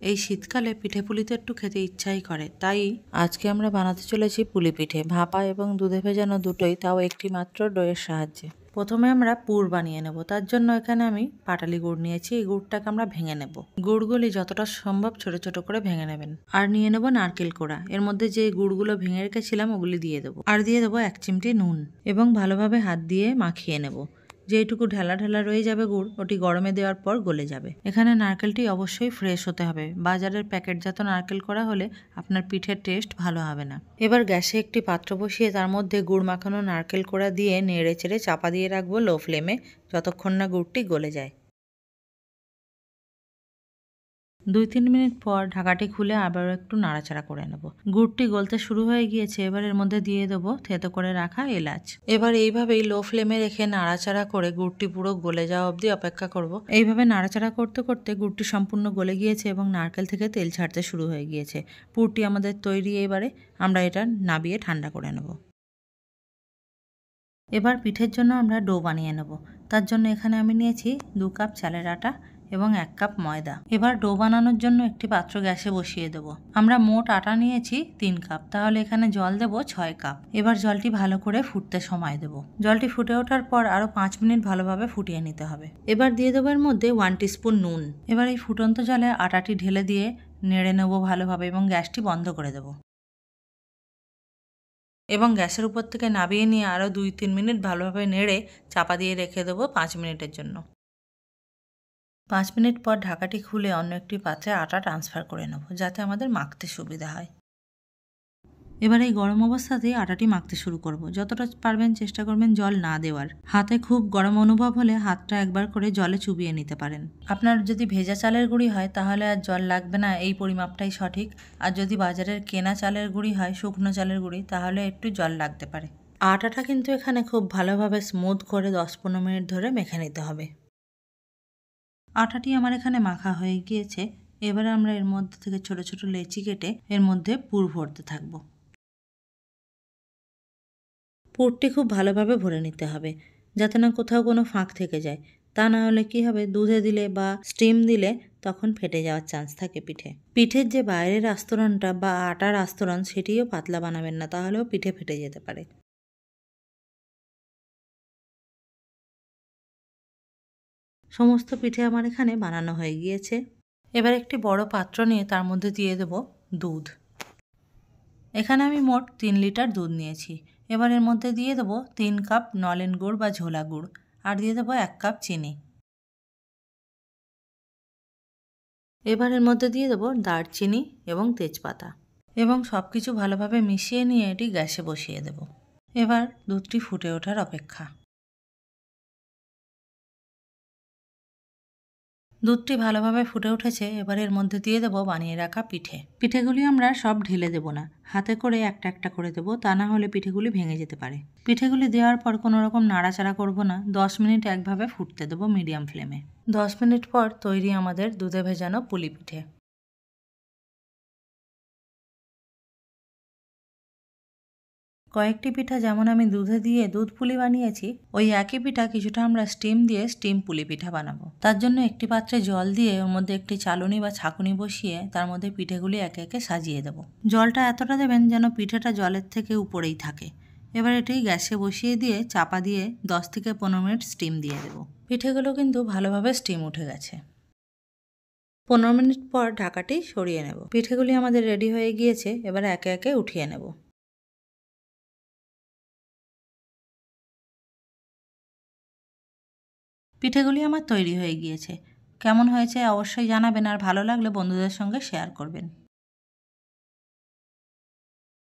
এই শীতকালে পিঠে পুলি তো একটু খেতে ইচ্ছাই করে, তাই আজকে আমরা বানাতে চলেছি পুলি পিঠে, ভাপা এবং দুধে ভেজানো দুটোই, তাও একটি মাত্র ডোয়ের সাহায্যে। প্রথমে আমরা পুর বানিয়ে নেব। তার জন্য এখানে আমি পাটালি গুড় নিয়েছি। এই গুড়টাকে আমরা ভেঙে নেব। গুড়গুলি যতটা সম্ভব ছোট ছোট করে ভেঙে নেবেন। আর নিয়ে নেব নারকেল কোড়া। এর মধ্যে যে গুড়গুলো ভেঙে রেখেছিলাম ওগুলি দিয়ে দেবো। আর দিয়ে দেবো 1 চিমটি নুন এবং ভালোভাবে হাত দিয়ে মাখিয়ে নেব। যেইটুকু ঢেলা ঢেলা রয়ে যাবে গুড়, ওটি গরমে দেওয়ার পর গলে যাবে। এখানে নারকেলটি অবশ্যই ফ্রেশ হতে হবে। বাজারের প্যাকেটজাত নারকেল করা হলে আপনার পিঠের টেস্ট ভালো হবে না। এবার গ্যাসে একটি পাত্র বসিয়ে তার মধ্যে গুড় মাখানো নারকেল কোড়া দিয়ে নেড়ে চেড়ে চাপা দিয়ে রাখবো লো ফ্লেমে, যতক্ষণ না গুড়টি গলে যায়। 2-3 মিনিট পর ঢাকাটি খুলে আবারও একটু নাড়াচাড়া করে নেব। গুড়টি গলতে শুরু হয়ে গিয়েছে। এবার এর মধ্যে দিয়ে দেবো থেতো করে রাখা এলাচ। এবার এইভাবেই লো ফ্লেমে রেখে নাড়াচাড়া করে গুড়টি পুরো গলে যাওয়া অবধি অপেক্ষা করব। এইভাবে নাড়াচাড়া করতে করতে গুড়টি সম্পূর্ণ গলে গিয়েছে এবং নারকেল থেকে তেল ছাড়তে শুরু হয়ে গিয়েছে। পুরটি আমাদের তৈরি। এবারে আমরা এটা নাবিয়ে ঠান্ডা করে নেব। এবার পিঠের জন্য আমরা ডো বানিয়ে নেব। তার জন্য এখানে আমি নিয়েছি 2 কাপ চালের আটা এবং 1 কাপ ময়দা। এবার ডো বানানোর জন্য একটি পাত্র গ্যাসে বসিয়ে দেব। আমরা মোট আটা নিয়েছি 3 কাপ, তাহলে এখানে জল দেব 6 কাপ। এবার জলটি ভালো করে ফুটতে সময় দেব। জলটি ফুটে ওঠার পর আরও 5 মিনিট ভালোভাবে ফুটিয়ে নিতে হবে। এবার দিয়ে দেবো এর মধ্যে 1 টিস্পুন নুন। এবার এই ফুটন্ত জলে আটাটি ঢেলে দিয়ে নেড়ে নেব ভালোভাবে এবং গ্যাসটি বন্ধ করে দেব। এবং গ্যাসের উপর থেকে নামিয়ে নিয়ে আরও 2-3 মিনিট ভালোভাবে নেড়ে চাপা দিয়ে রেখে দেবো 5 মিনিটের জন্য। 5 মিনিট পর ঢাকাটি খুলে অন্য একটি পাত্রে আটা ট্রান্সফার করে নেব, যাতে আমাদের মাখতে সুবিধা হয়। এবার এই গরম অবস্থাতেই আটাটি মাখতে শুরু করব। যতটা পারবেন চেষ্টা করবেন জল না দেওয়ার। হাতে খুব গরম অনুভব হলে হাতটা একবার করে জলে চুবিয়ে নিতে পারেন। আপনার যদি ভেজা চালের গুঁড়ি হয় তাহলে আর জল লাগবে না, এই পরিমাপটাই সঠিক। আর যদি বাজারের কেনা চালের গুঁড়ি হয়, শুকনো চালের গুঁড়ি, তাহলে একটু জল লাগতে পারে। আটাটা কিন্তু এখানে খুব ভালোভাবে স্মুথ করে 10-15 মিনিট ধরে মেখে নিতে হবে। আটাটি আমার এখানে মাখা হয়ে গিয়েছে। এবারে আমরা এর মধ্যে থেকে ছোট ছোট লেচি কেটে এর মধ্যে পুর ভরতে থাকবো। পুরটি খুব ভালোভাবে ভরে নিতে হবে, যাতে না কোথাও কোনো ফাঁক থেকে যায়। তা না হলে কি হবে, দুধে দিলে বা স্টিম দিলে তখন ফেটে যাওয়ার চান্স থাকে পিঠে। পিঠের যে বাইরের আস্তরণটা বা আটার আস্তরণ, সেটিও পাতলা বানাবেন না, তাহলেও পিঠে ফেটে যেতে পারে। সমস্ত পিঠে আমার এখানে বানানো হয়ে গিয়েছে। এবার একটি বড় পাত্র নিয়ে তার মধ্যে দিয়ে দেব দুধ। এখানে আমি মোট 3 লিটার দুধ নিয়েছি। এবার এর মধ্যে দিয়ে দেবো 3 কাপ নলেন গুড় বা ঝোলা গুড়, আর দিয়ে দেবো 1 কাপ চিনি। এবার এর মধ্যে দিয়ে দেবো দারচিনি এবং তেজপাতা এবং সব কিছু ভালোভাবে মিশিয়ে নিয়ে এটি গ্যাসে বসিয়ে দেব। এবার দুধটি ফুটে ওঠার অপেক্ষা। দুধটি ভালোভাবে ফুটে উঠেছে। এবার এর মধ্যে দিয়ে দেবো বানিয়ে রাখা পিঠে। পিঠেগুলি আমরা সব ঢেলে দেব না, হাতে করে একটা একটা করে দেবো, তা না হলে পিঠেগুলি ভেঙে যেতে পারে। পিঠেগুলি দেওয়ার পর কোনো রকম নাড়াচাড়া করব না। 10 মিনিট একভাবে ফুটতে দেবো মিডিয়াম ফ্লেমে। 10 মিনিট পর তৈরি আমাদের দুধে ভেজানো পুলি পিঠে। কয়েকটি পিঠা যেমন আমি দুধে দিয়ে দুধ পুলি বানিয়েছি, ওই একই পিঠা কিছুটা আমরা স্টিম দিয়ে স্টিম পুলি পিঠা বানাবো। তার জন্য একটি পাত্রে জল দিয়ে ওর মধ্যে একটি চালনি বা ছাঁকুনি বসিয়ে তার মধ্যে পিঠেগুলি একে একে সাজিয়ে দেবো। জলটা এতটা দেবেন যেন পিঠেটা জলের থেকে উপরেই থাকে। এবার এটি গ্যাসে বসিয়ে দিয়ে চাপা দিয়ে 10 থেকে 15 মিনিট স্টিম দিয়ে দেবো। পিঠেগুলো কিন্তু ভালোভাবে স্টিম উঠে গেছে। 15 মিনিট পর ঢাকাটি সরিয়ে নেব। পিঠেগুলি আমাদের রেডি হয়ে গিয়েছে। এবার একে একে উঠিয়ে নেব। পিঠেগুলি আমার তৈরি হয়ে গিয়েছে। কেমন হয়েছে অবশ্যই জানাবেন, আর ভালো লাগলে বন্ধুদের সঙ্গে শেয়ার করবেন।